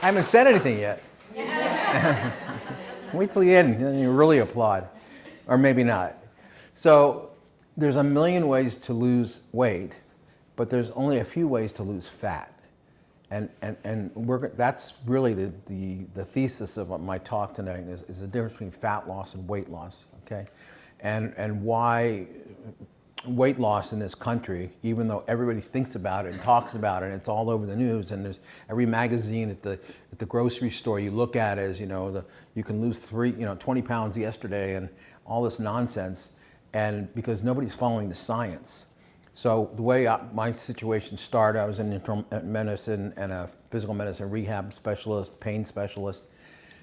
I haven't said anything yet. Wait till the end, then you really applaud. Or maybe not. So there's a million ways to lose weight, but there's only a few ways to lose fat. And that's really the thesis of my talk tonight is the difference between fat loss and weight loss, okay? And why weight loss in this country, even though everybody thinks about it and talks about it, and it's all over the news, and there's every magazine at the grocery store you look at is, you can lose 20 pounds yesterday and all this nonsense, and because nobody's following the science. So the way my situation started, I was in internal medicine and a physical medicine rehab specialist, pain specialist,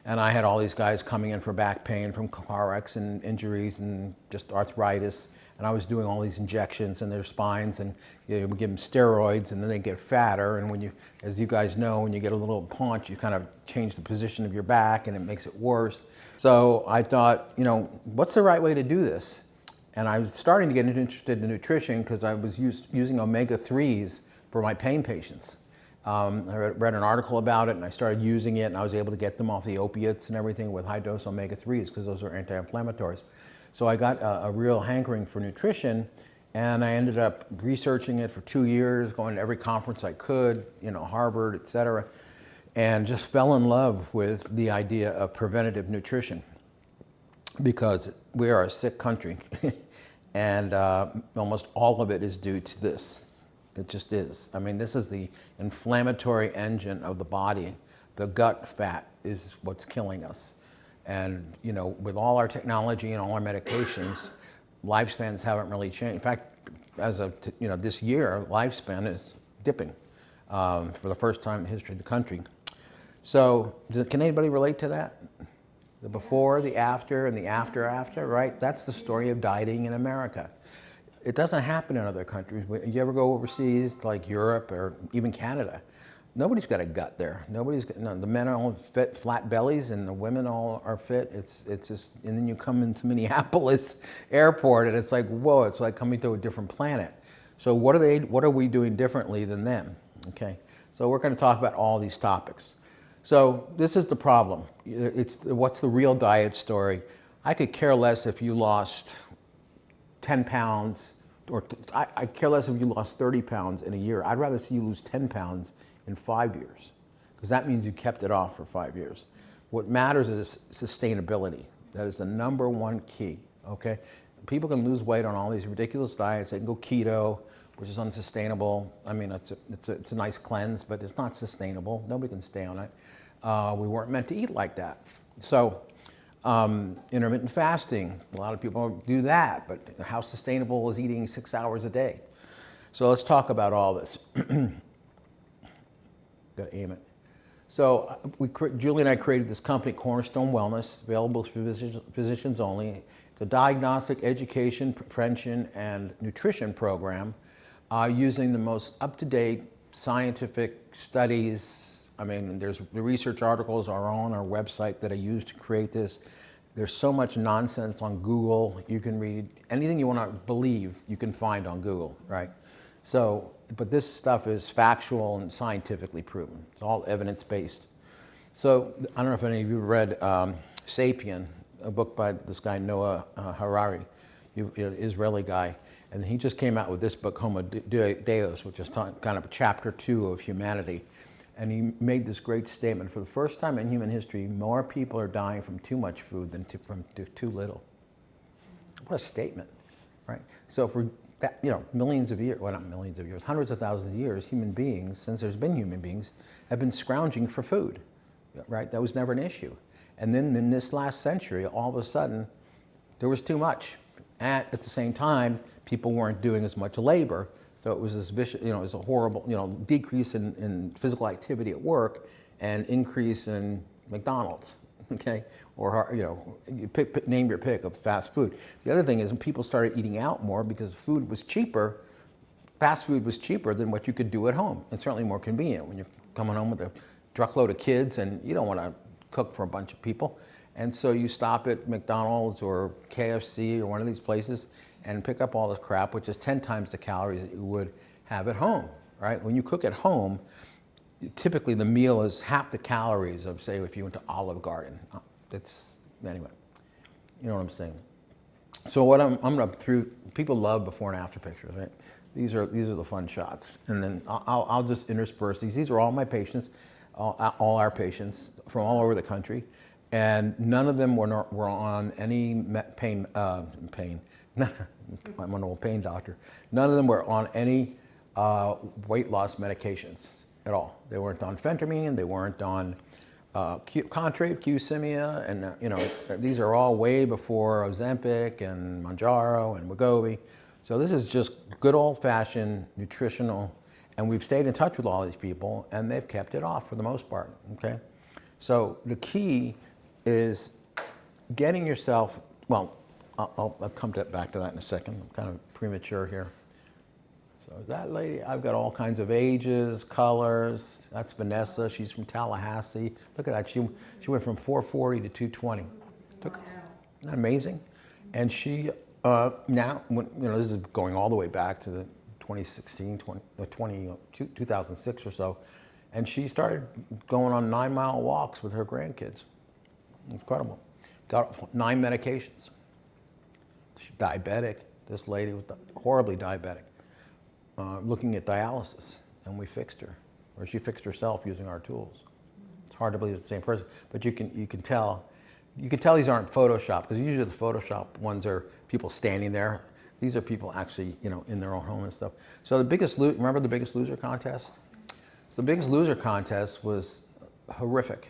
and I had all these guys coming in for back pain from car wrecks and injuries and just arthritis, and I was doing all these injections in their spines, and we give them steroids, and then they get fatter, and when you, as you guys know, when you get a little paunch, you kind of change the position of your back, and it makes it worse. So I thought, what's the right way to do this? And I was starting to get interested in nutrition because I was using omega-3s for my pain patients. I read an article about it and I started using it, and I was able to get them off the opiates and everything with high-dose omega-3s because those are anti-inflammatories. So I got a real hankering for nutrition, and I ended up researching it for 2 years, going to every conference I could, Harvard, et cetera, and just fell in love with the idea of preventative nutrition, because we are a sick country and almost all of it is due to this. It just is. I mean, this is the inflammatory engine of the body. The gut fat is what's killing us. And with all our technology and all our medications, lifespans haven't really changed. In fact, as of this year, lifespan is dipping for the first time in the history of the country. So can anybody relate to that? The before, the after, and the after, right? That's the story of dieting in America. It doesn't happen in other countries. You ever go overseas, like Europe or even Canada? Nobody's got a gut there. The men are all fit, flat bellies, and the women all are fit. It's just, and then you come into Minneapolis airport, and it's like, whoa, it's like coming to a different planet. So what are we doing differently than them? Okay, so we're going to talk about all these topics. So this is the problem. What's the real diet story? I could care less if you lost 10 pounds, or I care less if you lost 30 pounds in a year. I'd rather see you lose 10 pounds in 5 years, because that means you kept it off for 5 years. What matters is sustainability. That is the number one key, okay? People can lose weight on all these ridiculous diets. They can go keto, which is unsustainable. I mean, it's a nice cleanse, but it's not sustainable. Nobody can stay on it. We weren't meant to eat like that. So intermittent fasting, a lot of people do that, but how sustainable is eating 6 hours a day? So let's talk about all this. Gotta aim it. So Julie and I created this company, Cornerstone Wellness, available for physicians only. It's a diagnostic, education, prevention, and nutrition program using the most up-to-date scientific studies. I mean, the research articles are on our website that I used to create this. There's so much nonsense on Google. You can read anything you want to believe, you can find on Google, right? So, but this stuff is factual and scientifically proven. It's all evidence-based. So, I don't know if any of you read Sapien, a book by this guy, Noah Harari, an Israeli guy. And he just came out with this book, Homo Deus, which is kind of chapter 2 of humanity. And he made this great statement: for the first time in human history, more people are dying from too much food than from too little. What a statement, right? So for that, millions of years, well, not millions of years, hundreds of thousands of years, human beings, since there's been human beings, have been scrounging for food, right? That was never an issue. And then in this last century, all of a sudden, there was too much. And at the same time, people weren't doing as much labor. So it was this vicious, it was a horrible, decrease in physical activity at work and increase in McDonald's, okay? Or, you name your pick of fast food. The other thing is when people started eating out more because food was cheaper, fast food was cheaper than what you could do at home, and certainly more convenient when you're coming home with a truckload of kids and you don't want to cook for a bunch of people. And so you stop at McDonald's or KFC or one of these places and pick up all this crap, which is 10 times the calories that you would have at home, right? When you cook at home, typically the meal is half the calories of, say, if you went to Olive Garden. Anyway, you know what I'm saying. So what I'm going to through, people love before and after pictures, right? These are the fun shots. And then I'll just intersperse these. These are all my patients, all our patients from all over the country. And none of them were on any pain. I'm an old pain doctor. None of them were on any weight loss medications at all. They weren't on phentermine. They weren't on Contrave, Qsymia, and these are all way before Ozempic and Mounjaro and Wegovy. So this is just good old-fashioned nutritional, and we've stayed in touch with all these people, and they've kept it off for the most part. Okay, so the key is getting yourself. Well, I'll come back to that in a second. I'm kind of premature here. So that lady, I've got all kinds of ages, colors. That's Vanessa. She's from Tallahassee. Look at that. She went from 440 to 220. Isn't that amazing? And she now, this is going all the way back to the 2006 or so, and she started going on 9-mile walks with her grandkids. Incredible. Got 9 medications. She's diabetic. This lady was horribly diabetic. Looking at dialysis, and we fixed her, or she fixed herself using our tools. It's hard to believe it's the same person, but you can tell these aren't Photoshopped, because usually the Photoshop ones are people standing there. These are people actually, in their own home and stuff. So remember the Biggest Loser contest? So the Biggest Loser contest was horrific.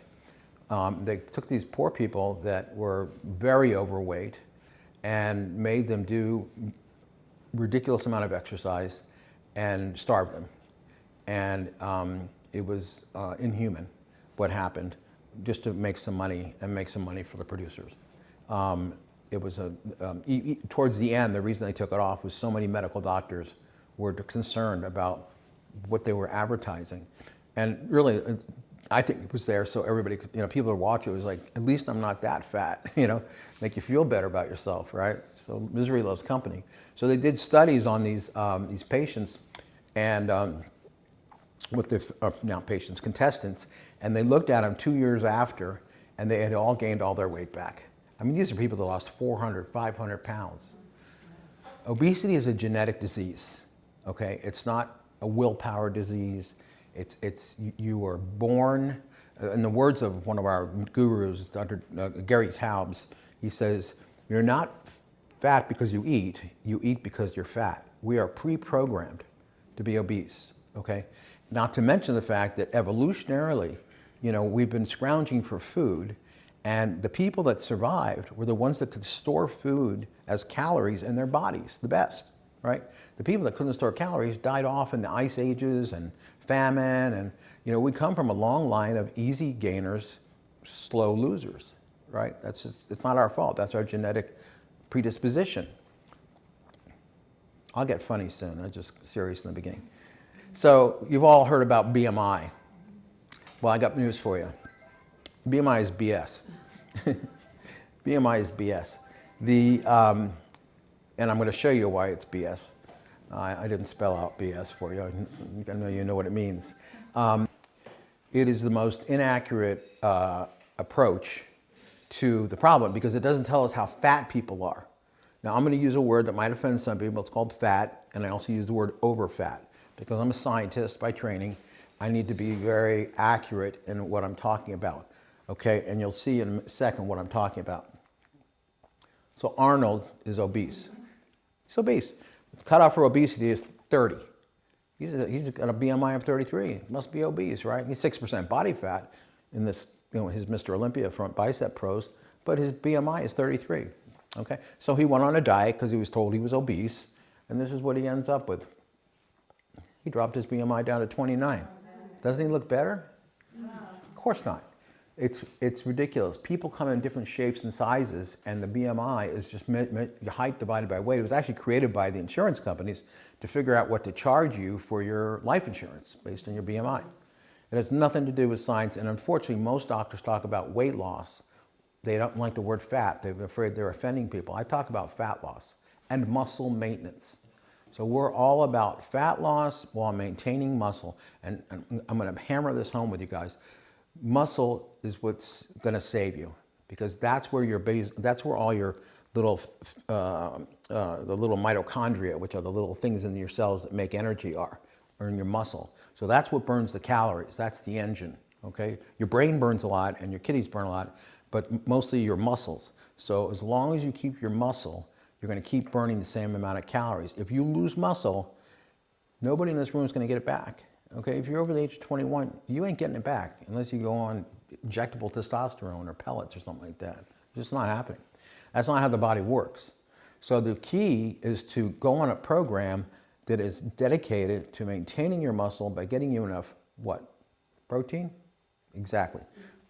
They took these poor people that were very overweight and made them do ridiculous amount of exercise and starved them. And it was inhuman what happened, just to make some money and make some money for the producers. It was towards the end, the reason they took it off was so many medical doctors were concerned about what they were advertising. And really, I think it was there so everybody could, people would watch it. It was like, at least I'm not that fat, make you feel better about yourself, right? So misery loves company. So they did studies on these patients, and with the now patients, contestants, and they looked at them 2 years after, and they had all gained all their weight back. I mean, these are people that lost 400, 500 pounds. Obesity is a genetic disease, okay? It's not a willpower disease. You were born, in the words of one of our gurus, Dr. Gary Taubes, he says, you're not fat because you eat because you're fat. We are pre-programmed to be obese, okay? Not to mention the fact that evolutionarily, we've been scrounging for food, and the people that survived were the ones that could store food as calories in their bodies the best, right? The people that couldn't store calories died off in the ice ages and famine, and we come from a long line of easy gainers, slow losers, right? It's not our fault. That's our genetic predisposition. I'll get funny soon. I'm just serious in the beginning. So you've all heard about BMI. Well, I got news for you. BMI is BS. BMI is BS. And I'm going to show you why it's BS. I didn't spell out BS for you. I know you know what it means. It is the most inaccurate approach to the problem because it doesn't tell us how fat people are. Now, I'm going to use a word that might offend some people. It's called fat, and I also use the word overfat because I'm a scientist by training. I need to be very accurate in what I'm talking about, okay? And you'll see in a second what I'm talking about. So Arnold is obese. He's obese. The cutoff for obesity is 30. He's got a BMI of 33. Must be obese, right? He's 6% body fat in this, his Mr. Olympia front bicep pros, but his BMI is 33. Okay, so he went on a diet because he was told he was obese, and this is what he ends up with. He dropped his BMI down to 29. Doesn't he look better? No. Of course not. It's ridiculous. People come in different shapes and sizes, and the BMI is just height divided by weight. It was actually created by the insurance companies to figure out what to charge you for your life insurance based on your BMI. It has nothing to do with science, and unfortunately, most doctors talk about weight loss. They don't like the word fat. They're afraid they're offending people. I talk about fat loss and muscle maintenance. So we're all about fat loss while maintaining muscle. And I'm going to hammer this home with you guys. Muscle is what's going to save you, because that's where that's where all your little the little mitochondria, which are the little things in your cells that make energy, are in your muscle. So that's what burns the calories. That's the engine. Okay, your brain burns a lot and your kidneys burn a lot, but mostly your muscles. So as long as you keep your muscle, you're going to keep burning the same amount of calories. If you lose muscle, nobody in this room is going to get it back. Okay, if you're over the age of 21, you ain't getting it back unless you go on injectable testosterone or pellets or something like that. It's just not happening. That's not how the body works. So the key is to go on a program that is dedicated to maintaining your muscle by getting you enough, what? Protein? Exactly,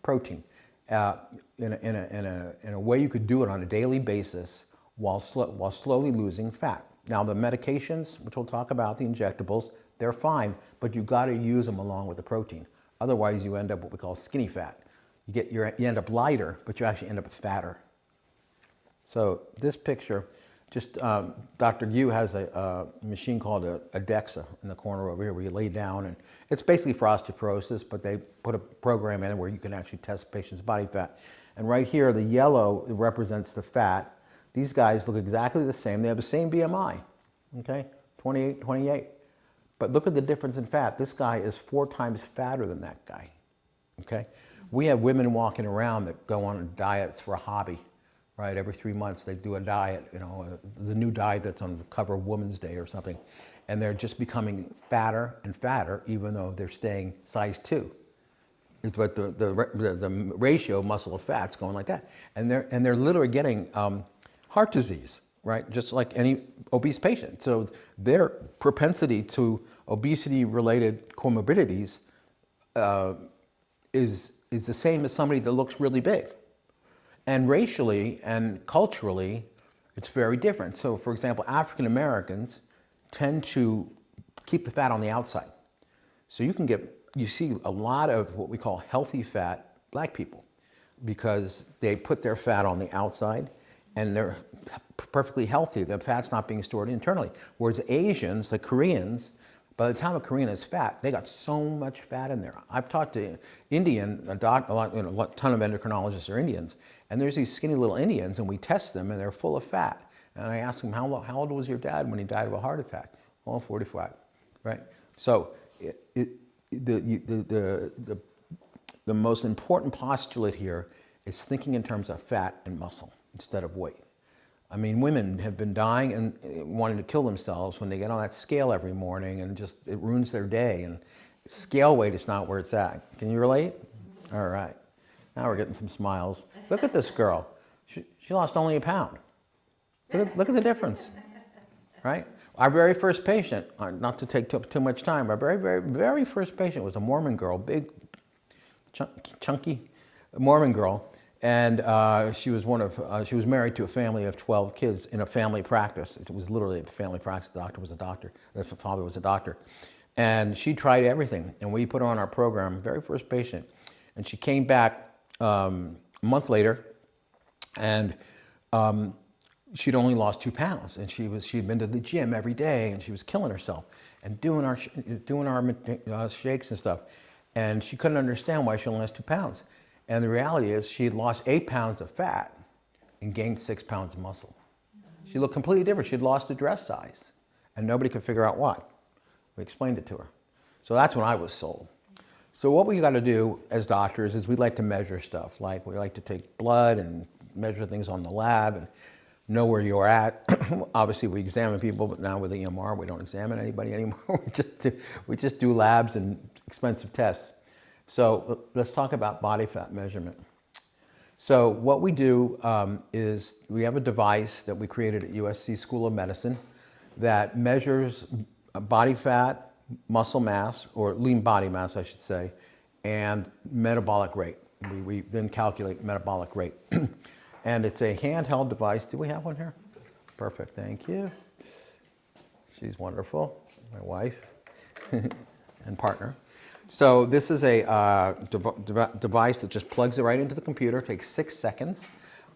protein. In a way you could do it on a daily basis while slowly losing fat. Now the medications, which we'll talk about, the injectables, they're fine, but you got to use them along with the protein. Otherwise you end up what we call skinny fat. You end up lighter, but you actually end up fatter. So this picture, just Dr. Yu has a machine called a DEXA in the corner over here where you lay down, and it's basically for osteoporosis, but they put a program in where you can actually test patients' body fat. And right here, the yellow represents the fat. These guys look exactly the same. They have the same BMI, okay, 28, 28. But look at the difference in fat. This guy is 4 times fatter than that guy, okay? We have women walking around that go on diets for a hobby, right? Every 3 months they do a diet, you know, the new diet that's on the cover of Women's Day or something. And they're just becoming fatter and fatter even though they're staying size 2. But the ratio of muscle to fat's going like that. And they're literally getting heart disease, right? Just like any obese patient. So their propensity to obesity-related comorbidities is the same as somebody that looks really big. And racially and culturally, it's very different. So for example, African Americans tend to keep the fat on the outside. So you see a lot of what we call healthy fat black people because they put their fat on the outside and they're perfectly healthy. The fat's not being stored internally. Whereas Asians, the Koreans, by the time a Korean is fat, they got so much fat in there. I've talked to a ton of endocrinologists are Indians, and there's these skinny little Indians, and we test them, and they're full of fat. And I ask them, how old was your dad when he died of a heart attack? Oh, 45, right? So the most important postulate here is thinking in terms of fat and muscle instead of weight. I mean, women have been dying and wanting to kill themselves when they get on that scale every morning, and just it ruins their day. And scale weight is not where it's at. Can you relate? All right. Now we're getting some smiles. Look at this girl. She lost only a pound. Look at the difference, right? Our very first patient, not to take too much time, our very first patient was a Mormon girl, big, chunky Mormon girl. And she was married to a family of 12 kids in a family practice. It was literally a family practice. The doctor was a doctor. The father was a doctor. And she tried everything. And we put her on our program, very first patient. And she came back a month later, and she'd only lost 2 pounds. And she'd been to the gym every day, and she was killing herself and doing our shakes and stuff. And she couldn't understand why she only lost 2 pounds. And the reality is she had lost 8 pounds of fat and gained 6 pounds of muscle. She looked completely different. She'd lost a dress size, and nobody could figure out why. We explained it to her. So that's when I was sold. So what we got to do as doctors is we like to measure stuff. Like we like to take blood and measure things on the lab and know where you're at. Obviously we examine people, but now with the EMR we don't examine anybody anymore. we just do labs and expensive tests. So let's talk about body fat measurement. So what we do is we have a device that we created at USC School of Medicine that measures body fat, muscle mass, or lean body mass, I should say, and metabolic rate. We then calculate metabolic rate. And it's a handheld device. Do we have one here? Perfect, thank you. She's wonderful, my wife and partner. So this is a device that just plugs it right into the computer. It takes 6 seconds,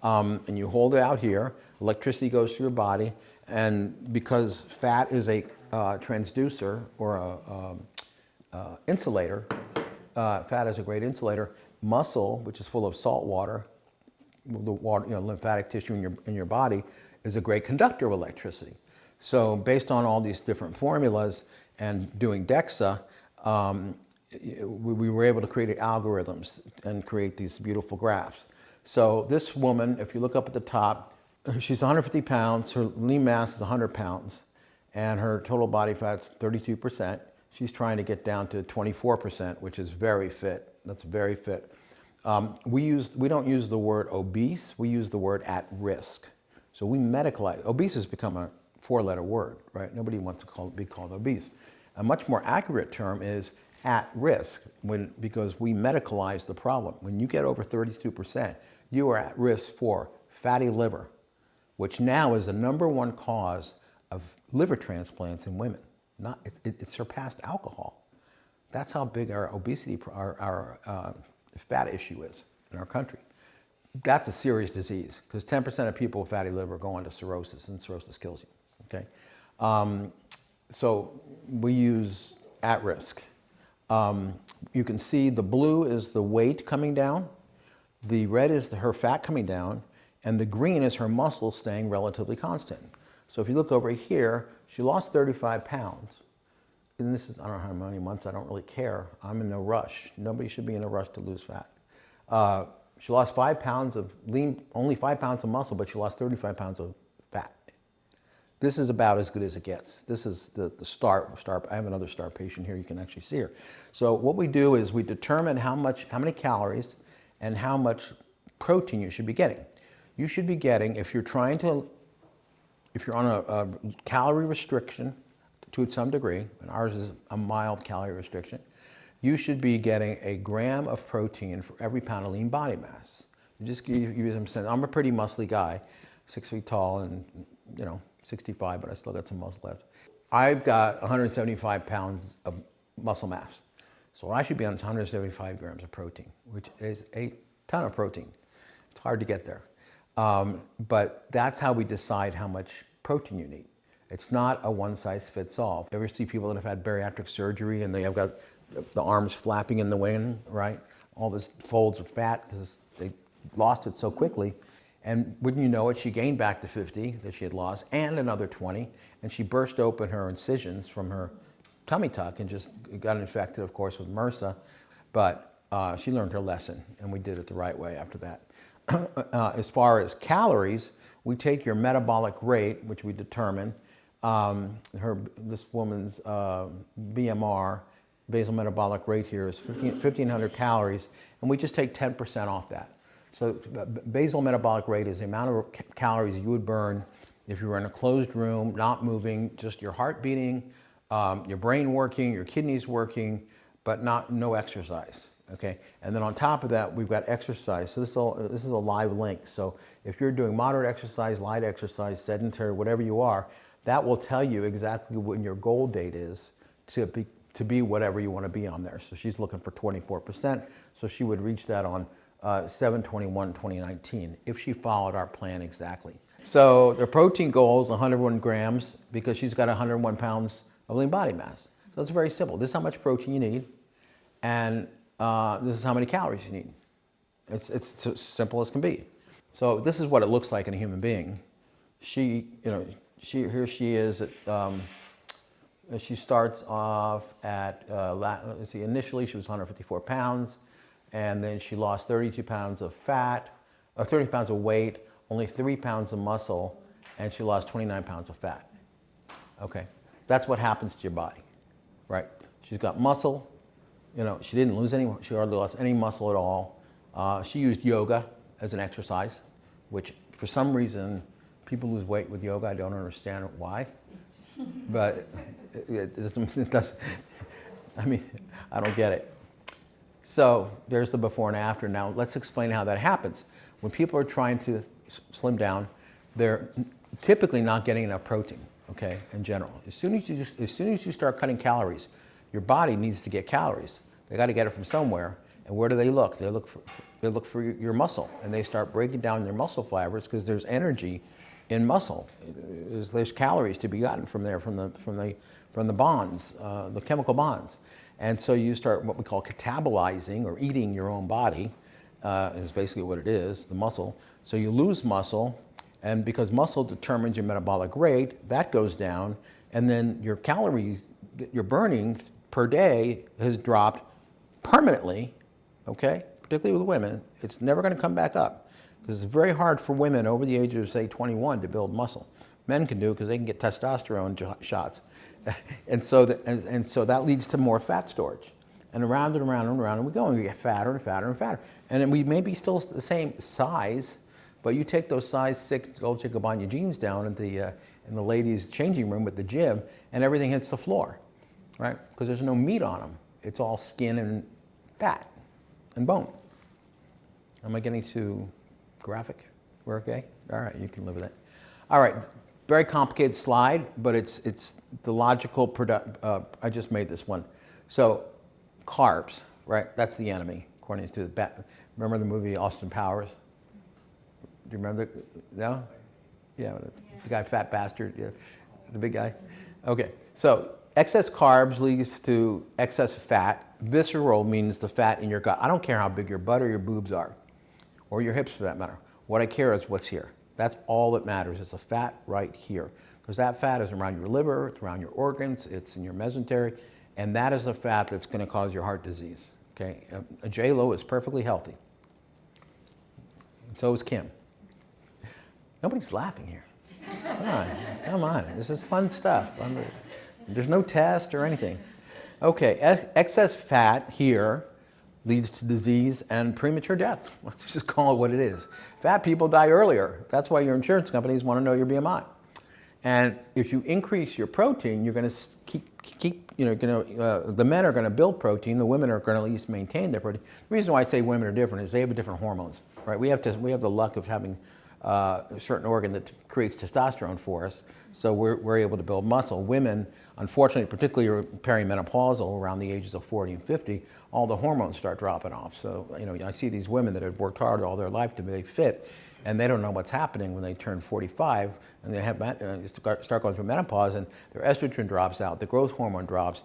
and you hold it out here. Electricity goes through your body, And because fat is a transducer or a insulator, fat is a great insulator. Muscle, which is full of salt water, the water, lymphatic tissue in your body, is a great conductor of electricity. So based on all these different formulas and doing DEXA, we were able to create algorithms and create these beautiful graphs. So this woman, if you look up at the top, she's 150 pounds, her lean mass is 100 pounds, and her total body fat's 32%. She's trying to get down to 24%, which is very fit. That's very fit. We don't use the word obese, we use the word at risk. So we medicalize. Obese has become a 4-letter word, right? Nobody wants to be called obese. A much more accurate term is at risk, because we medicalize the problem. When you get over 32%, you are at risk for fatty liver, which now is the #1 cause of liver transplants in women. It surpassed alcohol. That's how big our obesity, our fat issue is in our country. That's a serious disease, because 10% of people with fatty liver go on to cirrhosis, and cirrhosis kills you. Okay, so we use at risk. You can see the blue is the weight coming down, the red is her fat coming down, and the green is her muscle staying relatively constant. So if you look over here, she lost 35 pounds. And this is, I don't know how many months, I don't really care. I'm in no rush. Nobody should be in a rush to lose fat. She lost 5 pounds of lean, only 5 pounds of muscle, but she lost 35 pounds of fat. This is about as good as it gets. This is the start. I have another STAR patient here, you can actually see her. So what we do is we determine how many calories and how much protein you should be getting. You should be getting, if you're on a calorie restriction to some degree, and ours is a mild calorie restriction, you should be getting 1 gram of protein for every pound of lean body mass. Just give you some sense. I'm a pretty muscly guy, 6 feet tall and 65, but I still got some muscle left. I've got 175 pounds of muscle mass. So I should be on 175 grams of protein, which is a ton of protein. It's hard to get there. But that's how we decide how much protein you need. It's not a one-size-fits-all. You ever see people that have had bariatric surgery and they have got the arms flapping in the wind, right? All this folds of fat because they lost it so quickly. And wouldn't you know it, she gained back the 50 that she had lost and another 20, and she burst open her incisions from her tummy tuck and just got infected, of course, with MRSA. But she learned her lesson, and we did it the right way after that. As far as calories, we take your metabolic rate, which we determine. This woman's BMR, basal metabolic rate here, is 1,500 calories, and we just take 10% off that. So basal metabolic rate is the amount of calories you would burn if you were in a closed room, not moving, just your heart beating, your brain working, your kidneys working, but no exercise. Okay, and then on top of that, we've got exercise. So this is a live link. So if you're doing moderate exercise, light exercise, sedentary, whatever you are, that will tell you exactly when your goal date is to be whatever you want to be on there. So she's looking for 24%. So she would reach that on 7/21/2019 if she followed our plan exactly. So the protein goal is 101 grams because she's got 101 pounds of lean body mass. So it's very simple. This is how much protein you need, and this is how many calories you need. It's as simple as can be. So this is what it looks like in a human being. Here she is at, she starts off at, let's see, initially she was 154 pounds, and then she lost 32 pounds of fat, or 30 pounds of weight, only 3 pounds of muscle, and she lost 29 pounds of fat. Okay, that's what happens to your body, right? She's got muscle. She didn't lose any, she hardly lost any muscle at all. She used yoga as an exercise, which for some reason, people lose weight with yoga. I don't understand why, but it doesn't, I mean, I don't get it. So there's the before and after. Now let's explain how that happens. When people are trying to slim down, they're typically not getting enough protein, okay, in general. As soon as you start cutting calories, your body needs to get calories. They got to get it from somewhere. And where do they look? They look for your muscle, and they start breaking down their muscle fibers because there's energy in muscle. There's calories to be gotten from there, from the bonds, the chemical bonds. And so you start what we call catabolizing, or eating your own body, is basically what it is, the muscle. So you lose muscle, and because muscle determines your metabolic rate, that goes down, and then your calories you're burning per day has dropped permanently, okay? Particularly with women. It's never going to come back up, because it's very hard for women over the age of, say, 21 to build muscle. Men can do it because they can get testosterone shots. And so that leads to more fat storage. And around and around and around, and we go, and we get fatter and fatter and fatter. And then we may be still the same size, but you take those size 6 Dolce & Gabbana jeans down in the ladies' changing room at the gym, and everything hits the floor, right? Because there's no meat on them. It's all skin and fat and bone. Am I getting too graphic? We're okay? All right, you can live with it. All right, very complicated slide, but it's the logical product. I just made this one. So carbs, right? That's the enemy, according to the remember the movie Austin Powers? Do you remember? No? Yeah, the guy, fat bastard, yeah, the big guy. Okay, so excess carbs leads to excess fat. Visceral means the fat in your gut. I don't care how big your butt or your boobs are, or your hips for that matter. What I care is what's here. That's all that matters. It's the fat right here, because that fat is around your liver, it's around your organs, it's in your mesentery, and that is the fat that's going to cause your heart disease. Okay, a J-Lo is perfectly healthy. And so is Kim. Nobody's laughing here. Come on. This is fun stuff. There's no test or anything. Okay, excess fat here leads to disease and premature death. Let's just call it what it is. Fat people die earlier. That's why your insurance companies want to know your BMI. And if you increase your protein, you're going to keep the men are going to build protein, the women are going to at least maintain their protein. The reason why I say women are different is they have different hormones, right? We have the luck of having a certain organ that creates testosterone for us, so we're able to build muscle. Women, unfortunately, particularly perimenopausal, around the ages of 40 and 50, all the hormones start dropping off. So, I see these women that have worked hard all their life to be fit, and they don't know what's happening when they turn 45, and they start going through menopause, and their estrogen drops out, the growth hormone drops.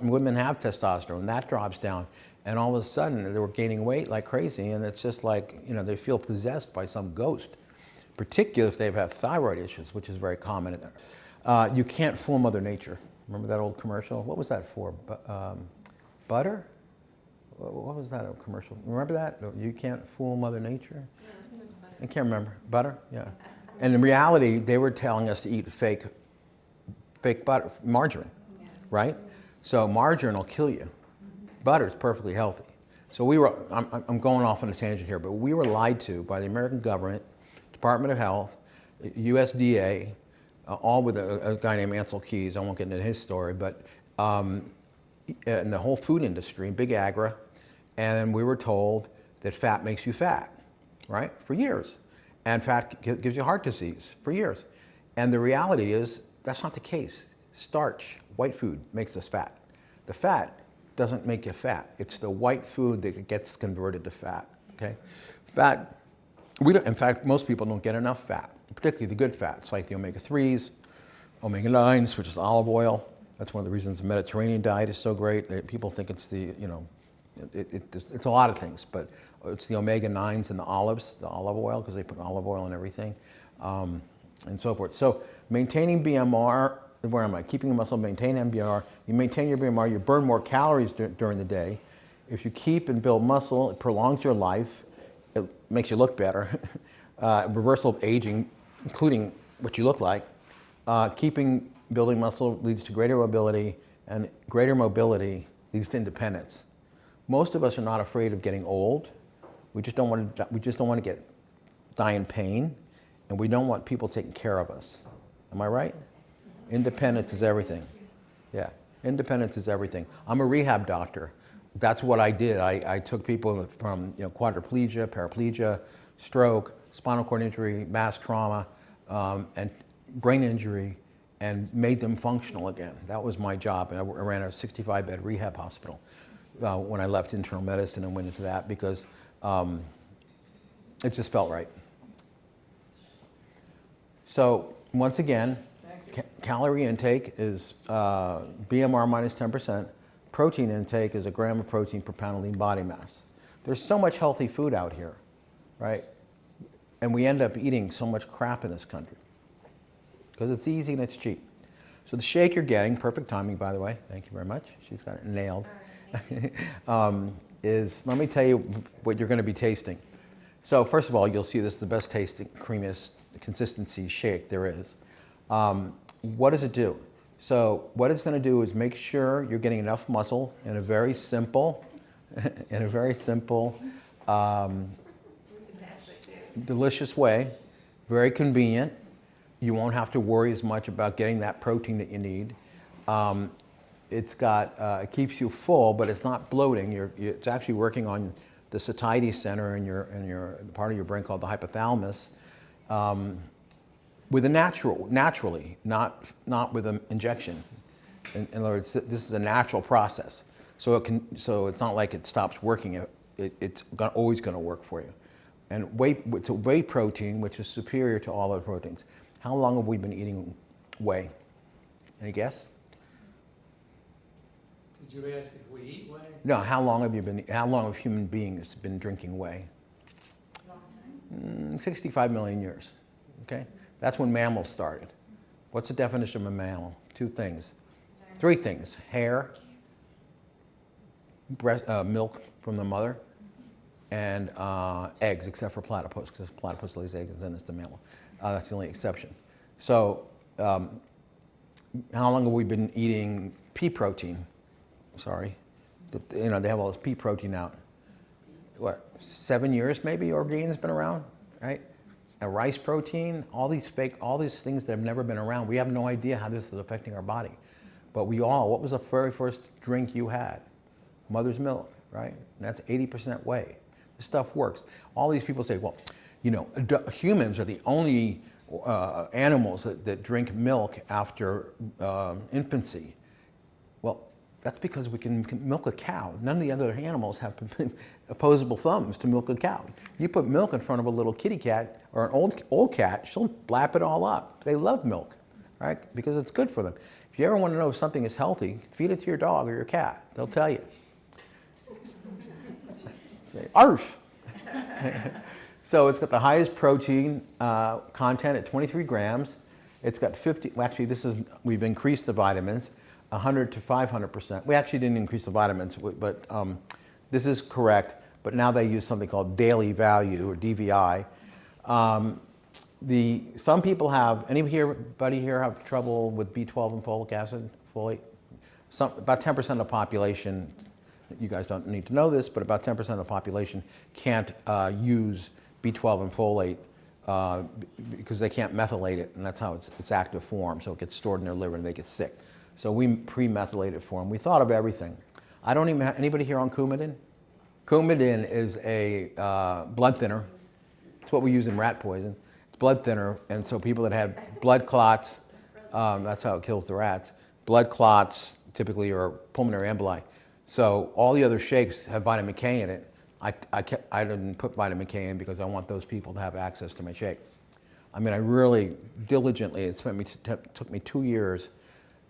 Women have testosterone, that drops down, and all of a sudden they were gaining weight like crazy, and it's just like, they feel possessed by some ghost, particularly if they've had thyroid issues, which is very common in there. You can't fool Mother Nature. Remember that old commercial? What was that for? Butter? What was that old commercial? Remember that? You can't fool Mother Nature? Yeah, I think it was butter. I can't remember. Butter? Yeah. And in reality, they were telling us to eat fake butter, margarine, right? So margarine will kill you. Butter is perfectly healthy. So I'm going off on a tangent here, but we were lied to by the American government, Department of Health, USDA, all with a guy named Ansel Keys. I won't get into his story, but in the whole food industry, big agra, and we were told that fat makes you fat, right? For years. And fat gives you heart disease for years. And the reality is that's not the case. Starch, white food, makes us fat. The fat doesn't make you fat. It's the white food that gets converted to fat, okay? Fat, in fact, most people don't get enough fat, particularly the good fats, like the omega-3s, omega-9s, which is olive oil. That's one of the reasons the Mediterranean diet is so great. People think it's it's a lot of things, but it's the omega-9s and the olives, the olive oil, because they put olive oil in everything, and so forth. So maintaining BMR, where am I? Keeping your muscle, maintain MBR. You maintain your BMR, you burn more calories during the day. If you keep and build muscle, it prolongs your life. It makes you look better. Reversal of aging, including what you look like. Building muscle leads to greater mobility, and greater mobility leads to independence. Most of us are not afraid of getting old. We just don't want to die in pain, and we don't want people taking care of us. Am I right? Independence is everything. Yeah, independence is everything. I'm a rehab doctor. That's what I did. I took people from quadriplegia, paraplegia, stroke, spinal cord injury, mass trauma, and brain injury, and made them functional again. That was my job. I ran a 65-bed rehab hospital when I left internal medicine and went into that because it just felt right. So once again, calorie intake is BMR minus 10%. Protein intake is a gram of protein per pound of lean body mass. There's so much healthy food out here, right? And we end up eating so much crap in this country because it's easy and it's cheap. So the shake you're getting, perfect timing by the way, thank you very much, she's got it nailed, is, let me tell you what you're going to be tasting. So first of all, you'll see this is the best tasting, creamiest consistency shake there is. What does it do? So what it's going to do is make sure you're getting enough muscle in a very simple, delicious way, very convenient. You won't have to worry as much about getting that protein that you need. It keeps you full, but it's not bloating. It's actually working on the satiety center in your part of your brain called the hypothalamus, with a naturally, not with an injection. In other words, this is a natural process. So it's not like it stops working. It's always going to work for you. And it's a whey protein, which is superior to all other proteins. How long have we been eating whey? Any guess? Did you ask if we eat whey? No. How long have human beings been drinking whey? Long time. 65 million years. Okay, that's when mammals started. What's the definition of a mammal? Two things, three things: hair, milk from the mother, and eggs, except for platypus, because platypus lays eggs and then it's the mammal. That's the only exception. So how long have we been eating pea protein? Sorry. They have all this pea protein out. What, 7 years maybe Orgain's been around, right? A rice protein, all these things that have never been around. We have no idea how this is affecting our body. But what was the very first drink you had? Mother's milk, right? And that's 80% whey. This stuff works. All these people say, well, humans are the only animals that drink milk after infancy. Well, that's because we can milk a cow. None of the other animals have opposable thumbs to milk a cow. You put milk in front of a little kitty cat or an old cat, she'll lap it all up. They love milk, right? Because it's good for them. If you ever want to know if something is healthy, feed it to your dog or your cat. They'll tell you. Say, arf! So it's got the highest protein content at 23 grams. It's got 50, well, actually we've increased the vitamins, 100 to 500%. We actually didn't increase the vitamins, but this is correct. But now they use something called daily value, or DVI. Some people have, anybody here have trouble with B12 and folic acid, folate? About 10% of the population, you guys don't need to know this, but about 10% of the population can't use B12 and folate because they can't methylate it, and that's how it's active form, so it gets stored in their liver and they get sick. So we pre-methylated it for them. We thought of everything. I don't even have, anybody here on Coumadin? Coumadin is a blood thinner. It's what we use in rat poison. It's blood thinner, and so people that have blood clots, that's how it kills the rats. Blood clots typically are pulmonary emboli. So all the other shakes have vitamin K in it. I didn't put vitamin K in because I want those people to have access to my shake. I mean, I really diligently, took me 2 years,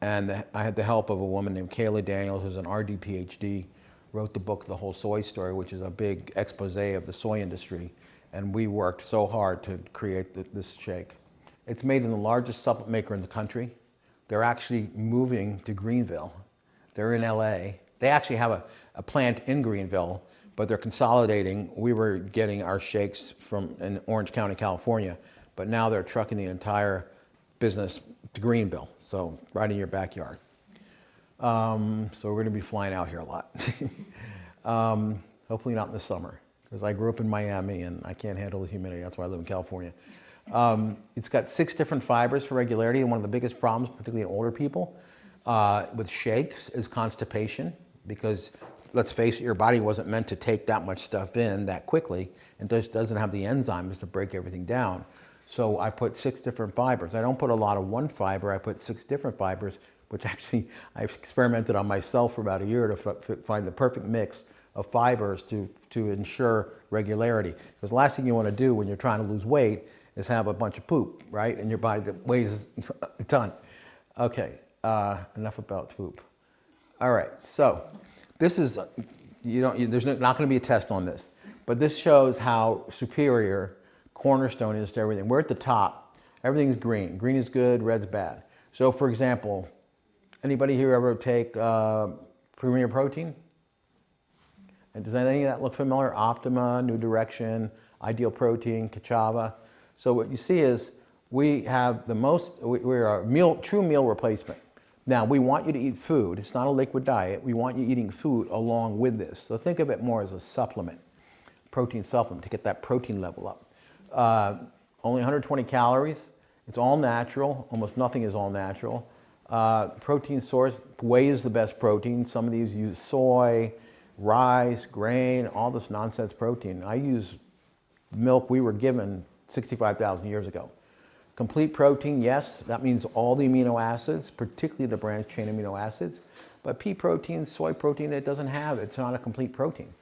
and I had the help of a woman named Kayla Daniels, who's an RD PhD, wrote the book The Whole Soy Story, which is a big expose of the soy industry, and we worked so hard to create this shake. It's made in the largest supplement maker in the country. They're actually moving to Greenville. They're in LA. They actually have a plant in Greenville, but they're consolidating. We were getting our shakes in Orange County, California, but now they're trucking the entire business to Greenville, so right in your backyard. So we're going to be flying out here a lot. Hopefully not in the summer, because I grew up in Miami and I can't handle the humidity. That's why I live in California. It's got 6 different fibers for regularity, and one of the biggest problems, particularly in older people, with shakes is constipation, because let's face it, your body wasn't meant to take that much stuff in that quickly, and just doesn't have the enzymes to break everything down. So I put 6 different fibers. I don't put a lot of one fiber, I put 6 different fibers, which actually I've experimented on myself for about a year to find the perfect mix of fibers to ensure regularity. Because the last thing you want to do when you're trying to lose weight is have a bunch of poop, right, in your body that weighs a ton. Okay, enough about poop. All right, so this is, there's not going to be a test on this, but this shows how superior cornerstone is to everything. We're at the top. Everything's green. Green is good, red's bad. So for example, anybody here ever take Premier Protein? And does any of that look familiar? Optima, New Direction, Ideal Protein, Kachava. So what you see is we have the most, we're a true meal replacement. Now we want you to eat food. It's not a liquid diet. We want you eating food along with this. So think of it more as a supplement, protein supplement to get that protein level up. Only 120 calories. It's all natural. Almost nothing is all natural. Protein source, whey is the best protein. Some of these use soy, rice, grain, all this nonsense protein. I use milk we were given 65,000 years ago. Complete protein, yes, that means all the amino acids, particularly the branched chain amino acids. But pea protein, soy protein, it doesn't have, it's not a complete protein.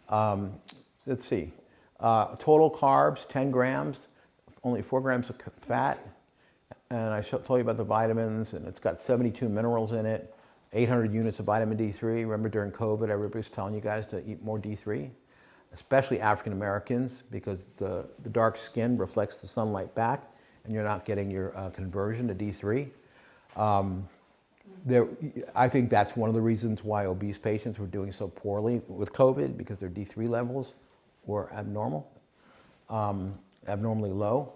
Let's see, total carbs, 10 grams, only 4 grams of fat. And I told you about the vitamins, and it's got 72 minerals in it, 800 units of vitamin D3. Remember during COVID, everybody was telling you guys to eat more D3, especially African Americans, because the dark skin reflects the sunlight back, and you're not getting your conversion to D3. I think that's one of the reasons why obese patients were doing so poorly with COVID, because their D3 levels were abnormally low.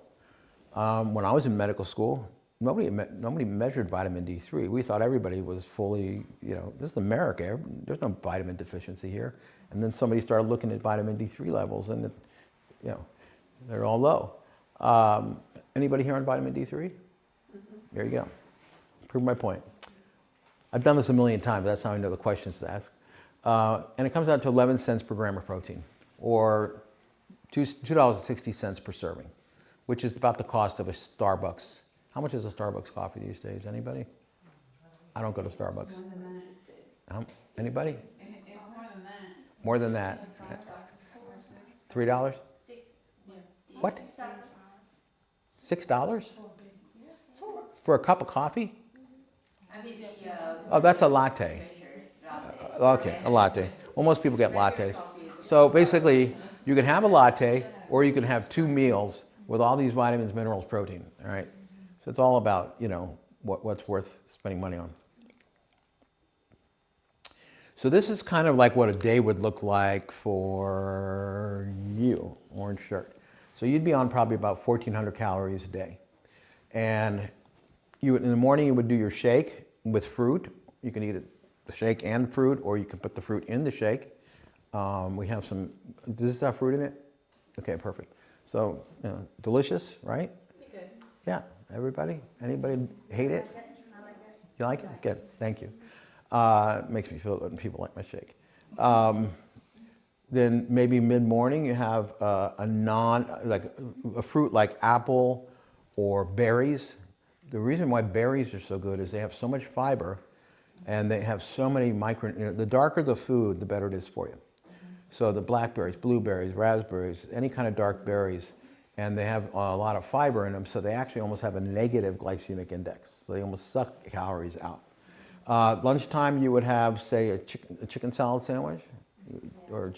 When I was in medical school, nobody measured vitamin D3. We thought everybody was fully, this is America. There's no vitamin deficiency here. And then somebody started looking at vitamin D3 levels, and they're all low. Anybody here on vitamin D3? Mm-hmm. There you go. Prove my point. I've done this a million times. That's how I know the questions to ask. And it comes out to 11 cents per gram of protein, or $2.60 per serving, which is about the cost of a Starbucks. How much is a Starbucks coffee these days? Anybody? I don't go to Starbucks. Anybody? It's more than that. More than that. $3? What? $6? For a cup of coffee? Oh, that's a latte. Okay, a latte. Well, most people get lattes. So basically, you can have a latte, or you can have 2 meals with all these vitamins, minerals, protein. All right. So it's all about what's worth spending money on. So this is kind of like what a day would look like for you, orange shirt. So you'd be on probably about 1,400 calories a day. And in the morning you would do your shake with fruit. You can eat the shake and fruit, or you can put the fruit in the shake. We have some, does this have fruit in it? Okay, perfect. So, delicious, right? Good. Yeah, everybody? Anybody hate it? I like it. You like it? Good, thank you. Makes me feel good when people like my shake. Then maybe mid-morning you have a fruit like apple or berries. The reason why berries are so good is they have so much fiber, and they have so many the darker the food, the better it is for you. So the blackberries, blueberries, raspberries, any kind of dark berries, and they have a lot of fiber in them, so they actually almost have a negative glycemic index. So they almost suck calories out. Lunchtime you would have, say, a chicken salad sandwich, or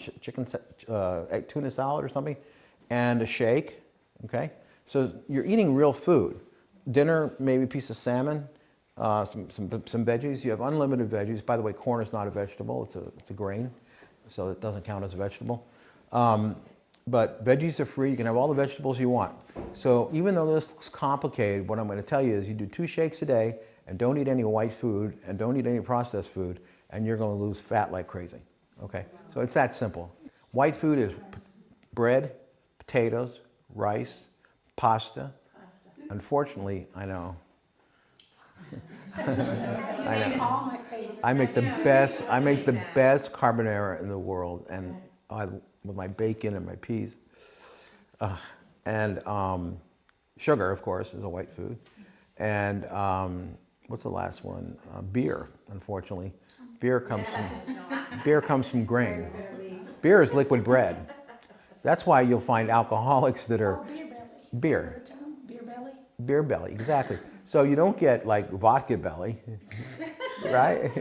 egg tuna salad or something, and a shake, okay? So you're eating real food. Dinner, maybe a piece of salmon, some veggies. You have unlimited veggies. By the way, corn is not a vegetable, it's a grain, so it doesn't count as a vegetable. But veggies are free. You can have all the vegetables you want. So even though this looks complicated, what I'm going to tell you is you do 2 shakes a day, and don't eat any white food, and don't eat any processed food, and you're going to lose fat like crazy, okay? So it's that simple. White food is bread, potatoes, rice, pasta. Unfortunately, I know. I know. All my favorites. I make the best carbonara in the world, and with my bacon and my peas. And sugar, of course, is a white food. And what's the last one? Beer, unfortunately. Beer comes from grain. Beer is liquid bread. That's why you'll find alcoholics that are, Beer. Beer belly? Beer belly, exactly. So you don't get like vodka belly, right?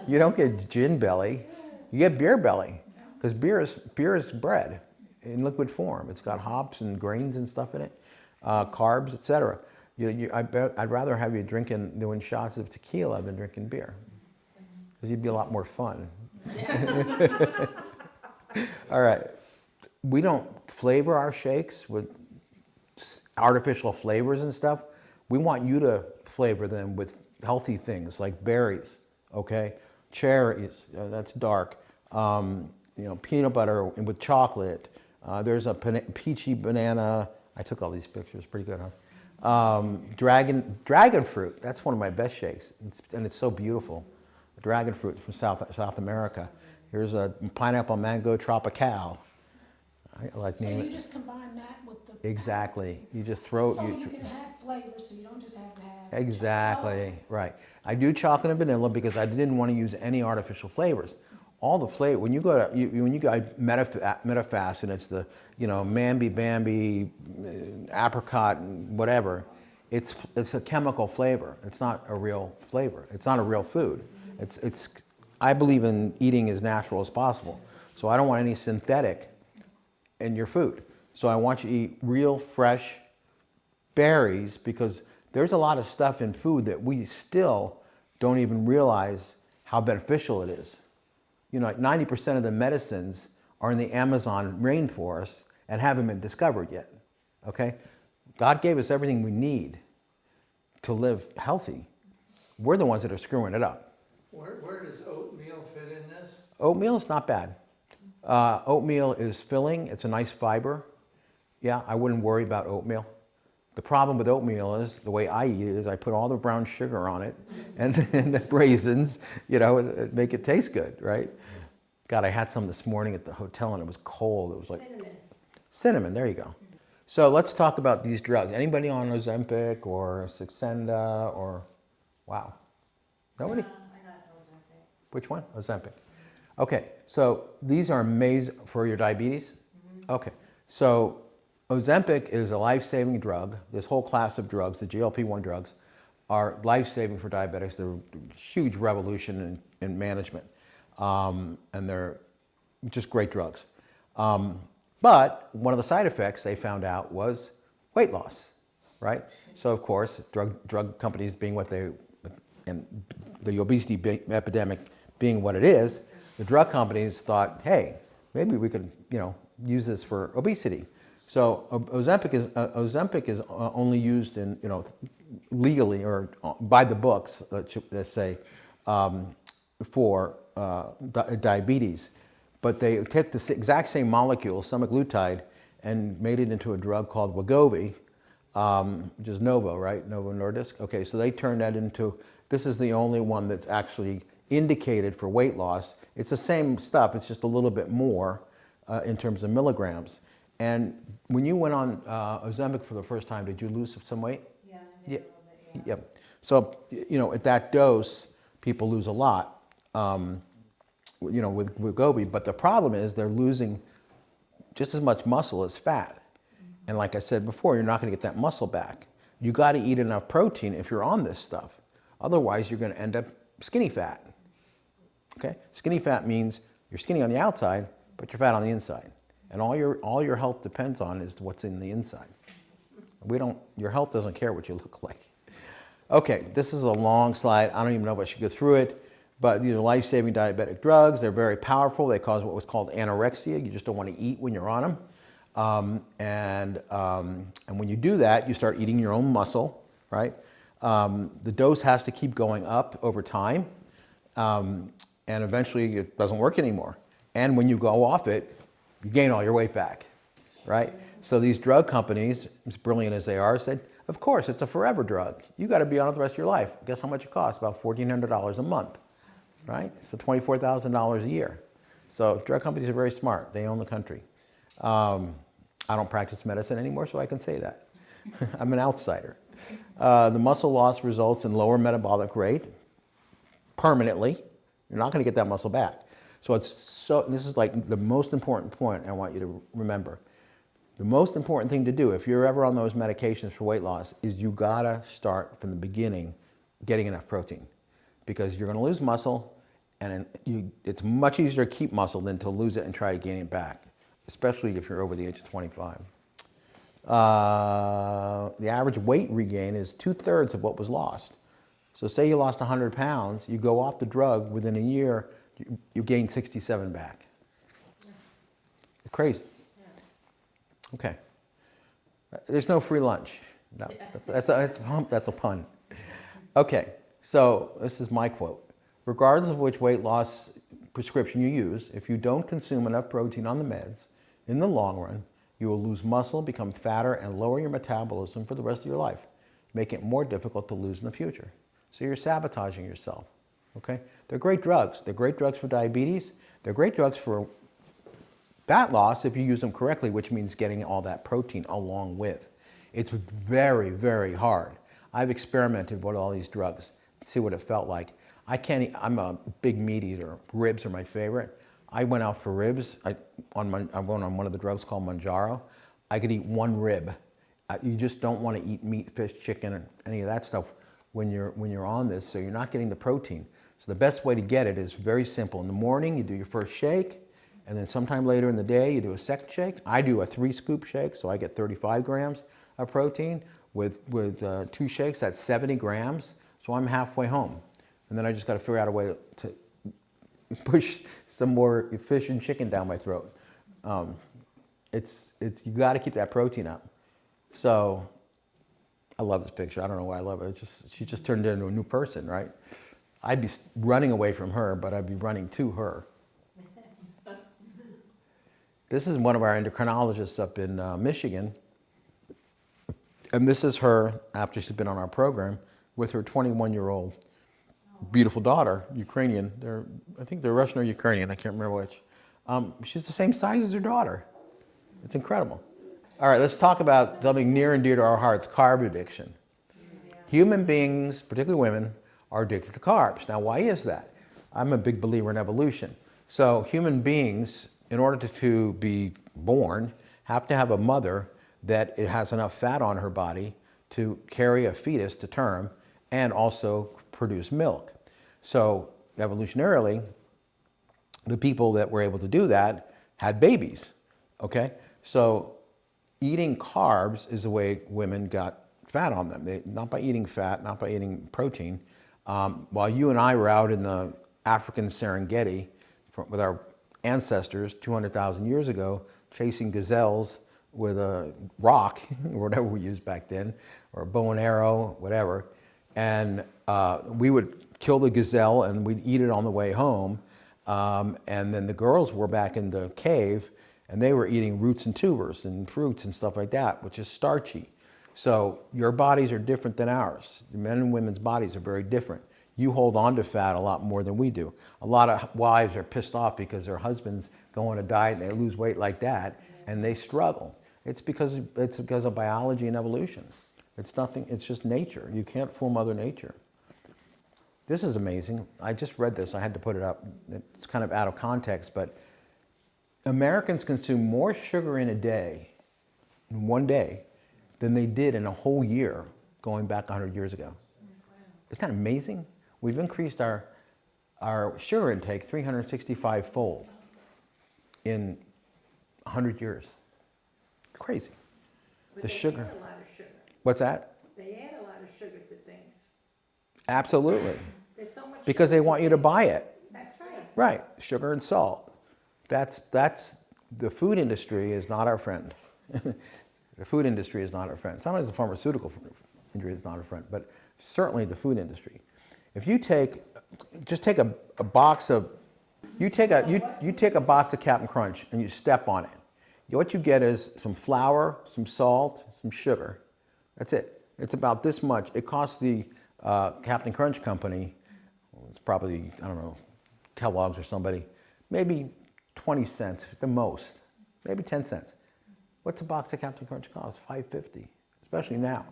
You don't get gin belly. You get beer belly because beer is bread in liquid form. It's got hops and grains and stuff in it, carbs, etc. I'd rather have you doing shots of tequila than drinking beer because you'd be a lot more fun. All right. We don't flavor our shakes with artificial flavors and stuff. We want you to flavor them with healthy things like berries, okay? Cherries, that's dark. Peanut butter with chocolate. There's a peachy banana. I took all these pictures, pretty good, huh? Dragon fruit, that's one of my best shakes, and it's so beautiful. Dragon fruit from South America. Here's a pineapple mango tropical. I like So naming you it. just combine that with the... Exactly. You just throw So you can have flavors, so you don't just have to have... Exactly, right. I do chocolate and vanilla because I didn't want to use any artificial flavors. All the flavor, when you go Metafast and it's the, Mamby Bambi, apricot, whatever, it's a chemical flavor. It's not a real flavor. It's not a real food. I believe in eating as natural as possible. So I don't want any synthetic in your food. So I want you to eat real, fresh berries because there's a lot of stuff in food that we still don't even realize how beneficial it is. Like 90% of the medicines are in the Amazon rainforest and haven't been discovered yet, okay? God gave us everything we need to live healthy. We're the ones that are screwing it up. Where does oatmeal fit in this? Oatmeal is not bad. Oatmeal is filling. It's a nice fiber. Yeah, I wouldn't worry about oatmeal. The problem with oatmeal is, the way I eat it is I put all the brown sugar on it and the raisins, make it taste good, right? God, I had some this morning at the hotel and it was cold. It was like cinnamon, there you go. So let's talk about these drugs. Anybody on Ozempic or Saxenda or, wow. Nobody? I got Ozempic. Which one? Ozempic. Okay, so these are amazing for your diabetes? Okay, so Ozempic is a life-saving drug. This whole class of drugs, the GLP-1 drugs, are life-saving for diabetics. They're a huge revolution in management, and they're just great drugs. But one of the side effects they found out was weight loss, right? So of course, drug companies being what they, and the obesity epidemic being what it is, the drug companies thought, hey, maybe we could, use this for obesity. So Ozempic is only used in, legally or by the books, let's say, for diabetes. But they took the exact same molecule, semaglutide, and made it into a drug called Wegovy, which is Novo, right? Novo Nordisk. Okay, so they turned that into, this is the only one that's actually indicated for weight loss. It's the same stuff, it's just a little bit more in terms of milligrams. And when you went on Ozempic for the first time, did you lose some weight? Yeah, I did a little bit, yeah. Yep. So, at that dose, people lose a lot, with Wegovy. But the problem is they're losing just as much muscle as fat. And like I said before, you're not going to get that muscle back. You got to eat enough protein if you're on this stuff. Otherwise, you're going to end up skinny fat. Okay? Skinny fat means you're skinny on the outside, but you're fat on the inside. And all your health depends on is what's in the inside. Your health doesn't care what you look like. Okay, this is a long slide. I don't even know if I should go through it, but these are life-saving diabetic drugs. They're very powerful. They cause what was called anorexia. You just don't want to eat when you're on them. And when you do that, you start eating your own muscle, right? The dose has to keep going up over time, and eventually it doesn't work anymore. And when you go off it, you gain all your weight back, right? So these drug companies, as brilliant as they are, said, of course, it's a forever drug. You got to be on it the rest of your life. Guess how much it costs? About $1,400 a month, right? So $24,000 a year. So drug companies are very smart. They own the country. I don't practice medicine anymore, so I can say that. I'm an outsider. The muscle loss results in lower metabolic rate permanently. You're not going to get that muscle back. So this is like the most important point I want you to remember. The most important thing to do if you're ever on those medications for weight loss is you gotta start from the beginning getting enough protein, because you're gonna lose muscle, and it's much easier to keep muscle than to lose it and try to gain it back, especially if you're over the age of 25. The average weight regain is 2/3 of what was lost. So say you lost 100 pounds, you go off the drug, within a year, you gain 67 back. It's crazy. Okay. There's no free lunch. No, that's a pun. Okay, so this is my quote. Regardless of which weight loss prescription you use, if you don't consume enough protein on the meds, in the long run, you will lose muscle, become fatter, and lower your metabolism for the rest of your life, making it more difficult to lose in the future. So you're sabotaging yourself, okay? They're great drugs. They're great drugs for diabetes. They're great drugs for fat loss if you use them correctly, which means getting all that protein along with. It's very, very hard. I've experimented with all these drugs to see what it felt like. I'm a big meat eater. Ribs are my favorite. I went out for ribs. I went on one of the drugs called Manjaro. I could eat one rib. You just don't want to eat meat, fish, chicken, or any of that stuff when you're on this, so you're not getting the protein. So the best way to get it is very simple. In the morning, you do your first shake, and then sometime later in the day, you do a second shake. I do a 3-scoop shake, so I get 35 grams of protein. With 2 shakes, that's 70 grams, so I'm halfway home. And then I just got to figure out a way to push some more fish and chicken down my throat. You got to keep that protein up. So I love this picture. I don't know why I love it. She just turned into a new person, right? I'd be running away from her, but I'd be running to her. This is one of our endocrinologists up in Michigan. And this is her after she's been on our program with her 21-year-old beautiful daughter, Ukrainian. I think they're Russian or Ukrainian. I can't remember which. She's the same size as her daughter. It's incredible. All right, let's talk about something near and dear to our hearts, carb addiction. Human beings, particularly women, are addicted to carbs. Now, why is that? I'm a big believer in evolution. So human beings, in order to be born, have to have a mother that it has enough fat on her body to carry a fetus to term and also produce milk. So evolutionarily, the people that were able to do that had babies, okay? So eating carbs is the way women got fat on them. Not by eating fat, not by eating protein. While you and I were out in the African Serengeti with our ancestors 200,000 years ago, chasing gazelles with a rock, or whatever we used back then, or a bow and arrow, whatever. And we would kill the gazelle and we'd eat it on the way home. And then the girls were back in the cave and they were eating roots and tubers and fruits and stuff like that, which is starchy. So your bodies are different than ours. Men and women's bodies are very different. You hold on to fat a lot more than we do. A lot of wives are pissed off because their husbands go on a diet and they lose weight like that and they struggle. It's because of biology and evolution. It's nothing, it's just nature. You can't fool Mother Nature. This is amazing. I just read this, I had to put it up. It's kind of out of context, but Americans consume more sugar in a day, in one day, than they did in a whole year going back 100 years ago. Isn't that amazing? We've increased our sugar intake 365-fold in 100 years. Crazy. But The they sugar. add a lot of sugar. What's that? They add a lot of sugar to things. Absolutely. There's so much Because they sugar want to you to things. buy it. That's right. Right. Sugar and salt. That's the food industry is not our friend. The food industry is not our friend. Sometimes the pharmaceutical industry is not our friend, but certainly the food industry. If you take a box of you take a box of Captain Crunch and you step on it, what you get is some flour, some salt, some sugar. That's it. It's about this much. It costs the Captain Crunch company, it's probably, I don't know, Kellogg's or somebody, maybe 20 cents at the most, maybe 10 cents. What's a box of Captain Crunch cost? $5.50, especially now.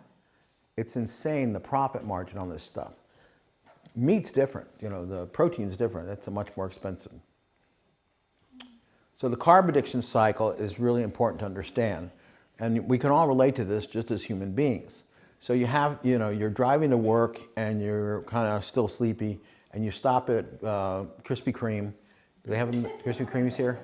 It's insane, the profit margin on this stuff. Meat's different, the protein's different. It's much more expensive. So the carb addiction cycle is really important to understand. And we can all relate to this just as human beings. So you have, you're driving to work and you're kind of still sleepy and you stop at Krispy Kreme. Do they have them, Krispy Kremes here?